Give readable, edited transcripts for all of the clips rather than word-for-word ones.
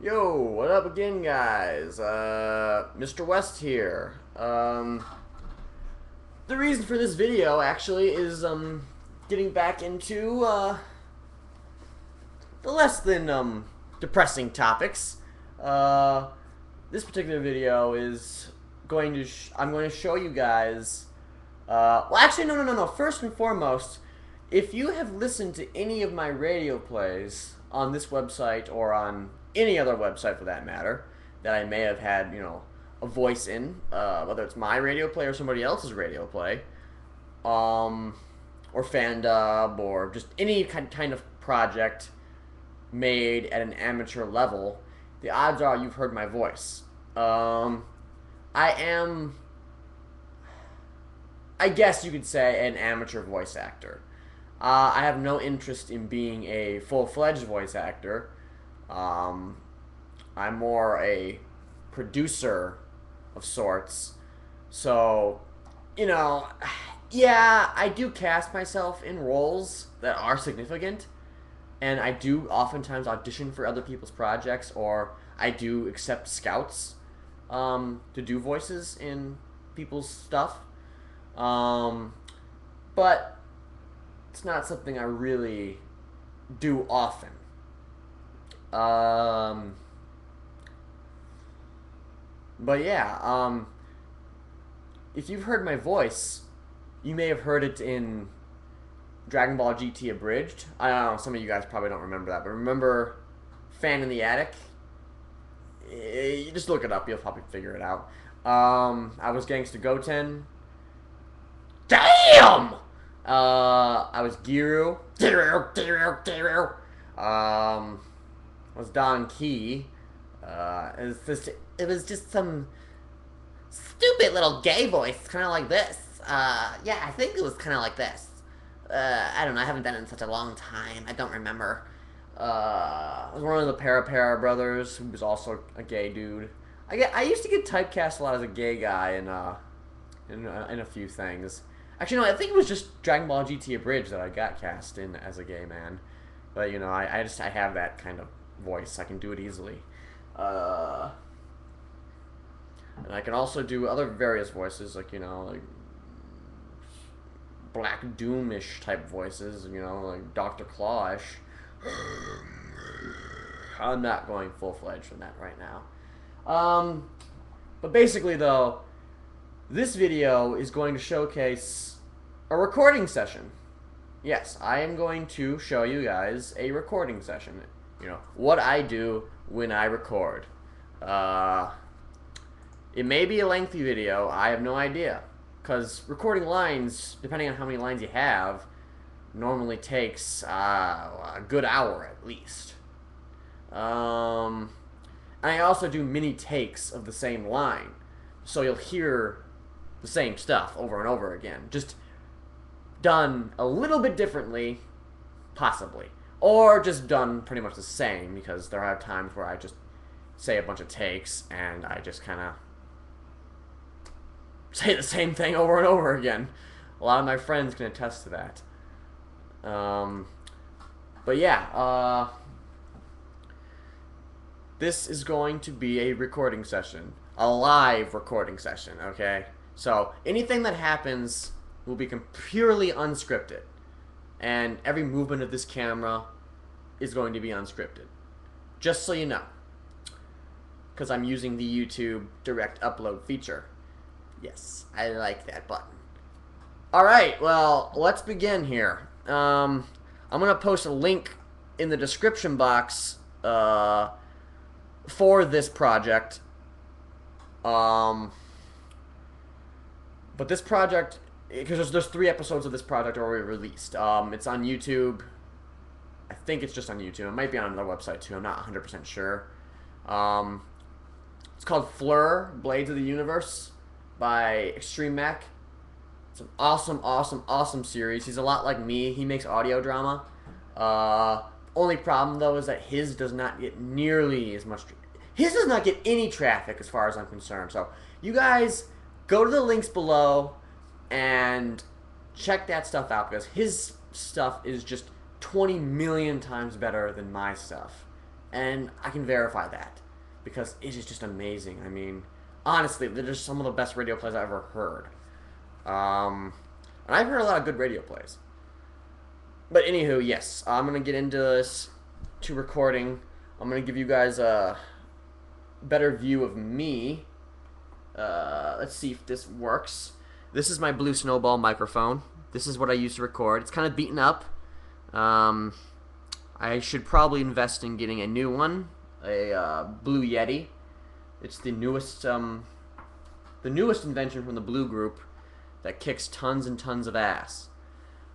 Yo, what up again, guys? Mrwest here. The reason for this video actually is getting back into the less than depressing topics. Uh, this particular video is going to I'm going to show you guys. Well, actually, no. First and foremost, if you have listened to any of my radio plays on this website or on any other website for that matter that I may have had, a voice in, whether it's my radio play or somebody else's radio play, or fan dub or just any kind of project made at an amateur level, the odds are you've heard my voice. I am, I guess you could say, an amateur voice actor. I have no interest in being a full-fledged voice actor. I'm more a producer of sorts. So, yeah, I do cast myself in roles that are significant, and I do oftentimes audition for other people's projects, or I do accept scouts to do voices in people's stuff. But it's not something I really do often. But yeah, if you've heard my voice, you may have heard it in Dragon Ball GT Abridged. I don't know, some of you guys probably don't remember that, but remember Fan in the Attic? You just look it up, you'll probably figure it out. I was Gangsta Goten. Damn! I was Giru. I was Don Key. It was just some stupid little gay voice, kind of like this. Yeah, I think it was kind of like this. I don't know, I haven't done it in such a long time. I don't remember. I was one of the Para brothers, who was also a gay dude. I used to get typecast a lot as a gay guy in a few things. Actually, no, I think it was just Dragon Ball GT Abridged that I got cast in as a gay man. But, I have that kind of voice. I can do it easily. And I can also do other various voices, like Black Doom-ish type voices, like Dr. Clawish. I'm not going full-fledged on that right now. But basically, though, this video is going to showcase a recording session. Yes, I am going to show you guys a recording session. What I do when I record. It may be a lengthy video, I have no idea. Because recording lines, depending on how many lines you have, normally takes a good hour at least. I also do mini takes of the same line. So you'll hear the same stuff over and over again. Just done a little bit differently, possibly. Or just done pretty much the same, because there are times where I just say a bunch of takes and I just kind of say the same thing over and over again. A lot of my friends can attest to that. But yeah, this is going to be a recording session. A live recording session, okay? So anything that happens will be purely unscripted. And every movement of this camera is going to be unscripted. Just so you know. Because I'm using the YouTube direct upload feature. Yes, I like that button. Alright, well, let's begin here. I'm going to post a link in the description box for this project. But this project, because there's 3 episodes of this project already released. It's on YouTube. I think it's just on YouTube. It might be on another website too. I'm not 100% sure. It's called FLUR, Blades of the Universe, by Extreme Mac. It's an awesome series. He's a lot like me. He makes audio drama. Only problem, though, is that his does not get nearly as much... His does not get any traffic as far as I'm concerned. So, you guys, go to the links below and check that stuff out, because his stuff is just 20 million times better than my stuff. And I can verify that because it is just amazing. I mean, honestly, they're just some of the best radio plays I've ever heard. And I've heard a lot of good radio plays. But anywho, yes, I'm gonna get into this to recording. I'm gonna give you guys a better view of me. Let's see if this works. This is my Blue Snowball microphone. This is what I use to record. It's kind of beaten up. I should probably invest in getting a new one, a Blue Yeti. It's the newest invention from the Blue Group that kicks tons and tons of ass.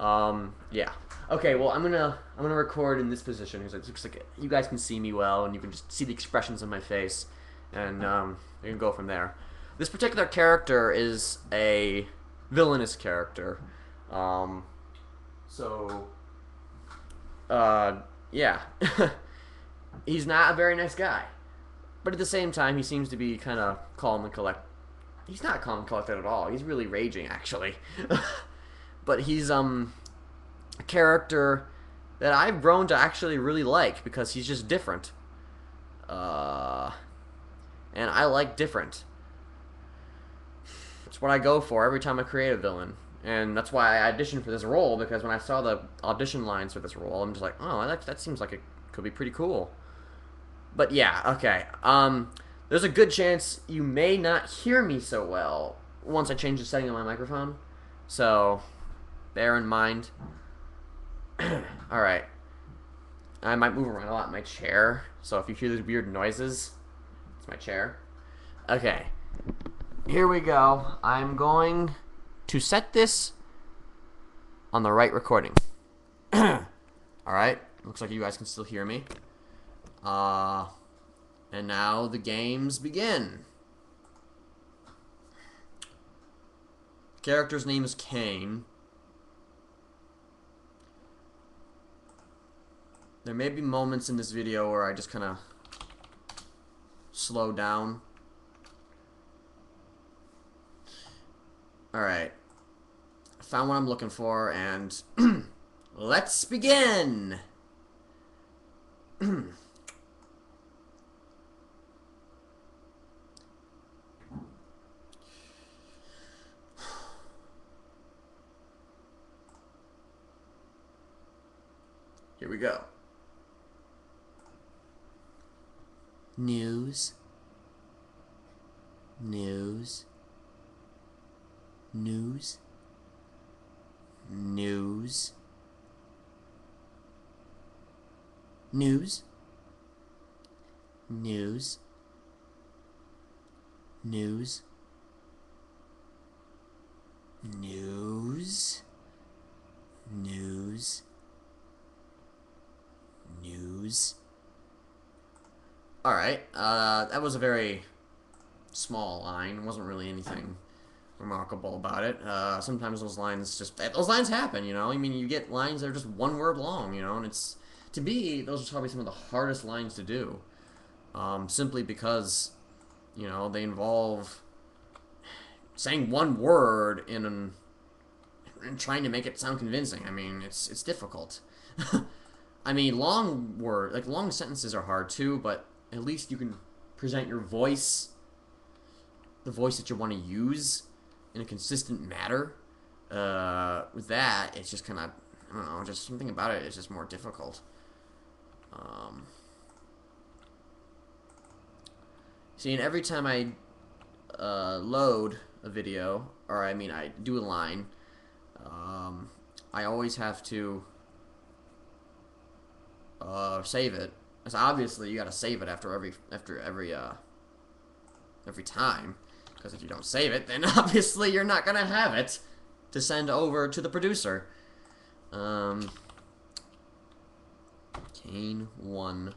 Yeah. Okay. Well, I'm gonna record in this position because it looks like you guys can see me well, and you can just see the expressions on my face, and you can go from there. This particular character is a villainous character. Yeah. He's not a very nice guy. But at the same time, he seems to be kind of calm and collected. He's not calm and collected at all. He's really raging, actually. But he's a character that I've grown to actually really like because he's just different. And I like different. It's what I go for every time I create a villain. And that's why I auditioned for this role, because when I saw the audition lines for this role, I'm just like, oh, that seems like it could be pretty cool. But yeah, okay. There's a good chance you may not hear me so well once I change the setting on my microphone. So, bear in mind. Alright. I might move around a lot in my chair, so if you hear these weird noises, it's my chair. Okay. Here we go. I'm going to set this on the right recording. Alright. Looks like you guys can still hear me. And now the games begin. The character's name is Kane. There may be moments in this video where I just kind of slow down. Alright. I found what I'm looking for, and let's begin! Here we go. News. News. News. News. News. News. News. News. News. News. Alright, that was a very small line. It wasn't really anything remarkable about it. Sometimes those lines happen, you know? I mean, you get lines that are just one word long, you know? And it's, to me, those are probably some of the hardest lines to do. Simply because, you know, they involve saying one word and trying to make it sound convincing. I mean, it's difficult. I mean, long sentences are hard too, but at least you can present your voice, the voice that you want to use, in a consistent manner. With that, it's just kind of, I don't know, just something about it is just more difficult. See, and every time I load a video, or I mean, I do a line, I always have to save it. Because obviously you gotta save it after every time. Because if you don't save it, then obviously you're not gonna have it to send over to the producer. Kane 1.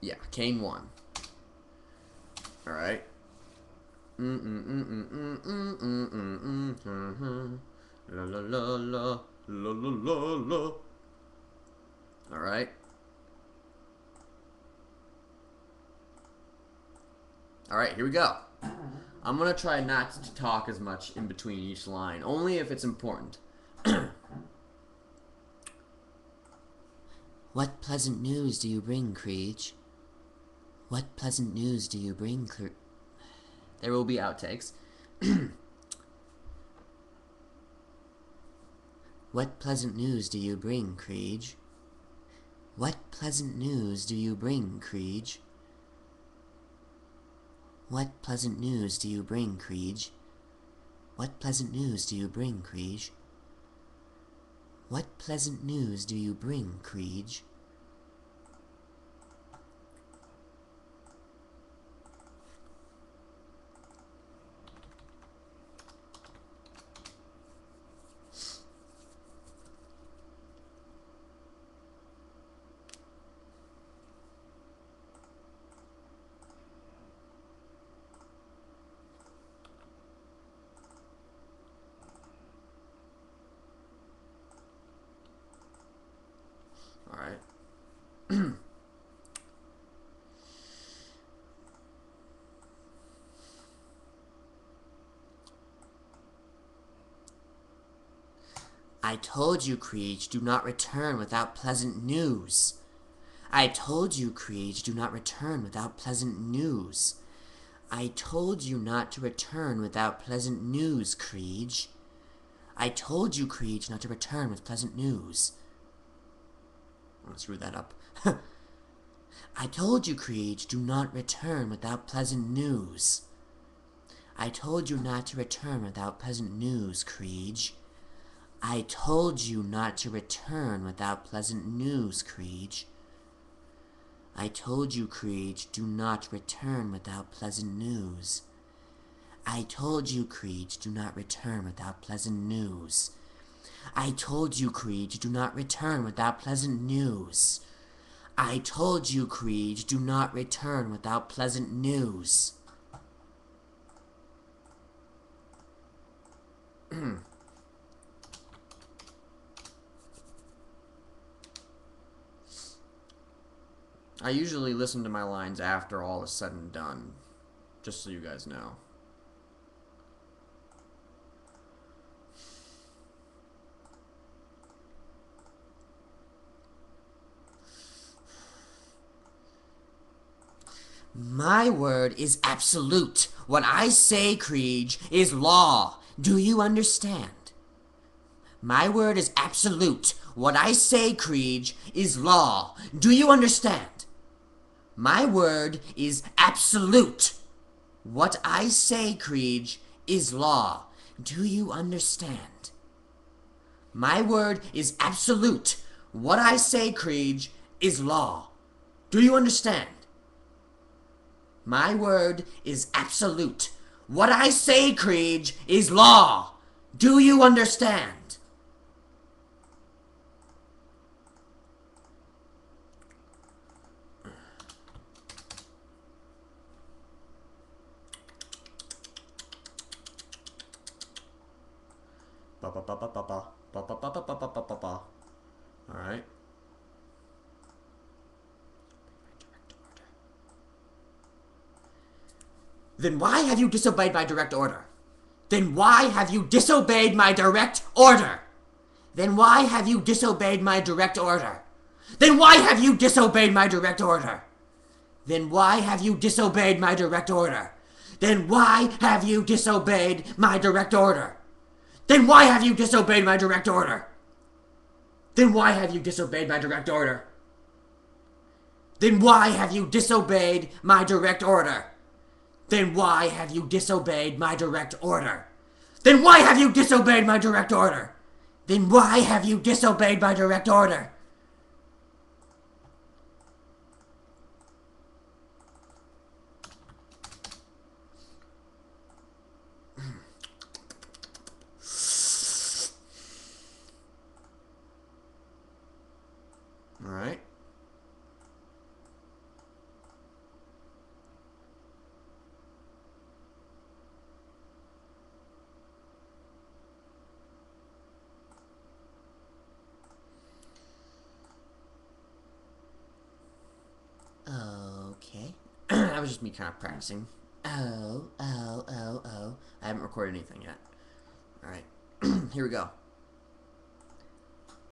Yeah, Kane 1. Alright. La la la la. La la la la. Alright. Alright, here we go. I'm gonna try not to talk as much in between each line, only if it's important. What pleasant news do you bring, Creech? What pleasant news do you bring, There will be outtakes. What pleasant news do you bring, Creech? What pleasant news do you bring, Creech? What pleasant news do you bring, Creech? What pleasant news do you bring, Creech? What pleasant news do you bring, Creech? Alright. I told you, Creech, do not return without pleasant news. I told you, Creech, do not return without pleasant news. I told you not to return without pleasant news, Creech. I told you, Creech, not to return with pleasant news. I'm gonna screw that up. I told you, Creech, do not return without pleasant news. I told you not to return without pleasant news, Creech. I told you not to return without pleasant news, Creech. I told you, Creech, do not return without pleasant news. I told you, Creech, do not return without pleasant news. I told you, Creech, do not return without pleasant news. I told you, Creech, do not return without pleasant news. I usually listen to my lines after all is said and done, just so you guys know. My word is absolute. What I say, Creech, is law. Do you understand? My word is absolute. What I say, Creech, is law. Do you understand? My word is absolute. What I say, Creech, is law. Do you understand? My word is absolute. What I say, Creech, is law. Do you understand? My word is absolute. What I say, Creech, is law. Do you understand? Alright. Then why have you disobeyed my direct order? Then why have you disobeyed my direct order? Then why have you disobeyed my direct order? Then why have you disobeyed my direct order? Then why have you disobeyed my direct order? Then why have you disobeyed my direct order? Then why have you disobeyed my direct order? Then why have you disobeyed my direct order? Then why have you disobeyed my direct order? Then why have you disobeyed my direct order? Then why have you disobeyed my direct order? Then why have you disobeyed my direct order? All right. Okay. That was just me kind of practicing. Oh. I haven't recorded anything yet. Alright. Here we go.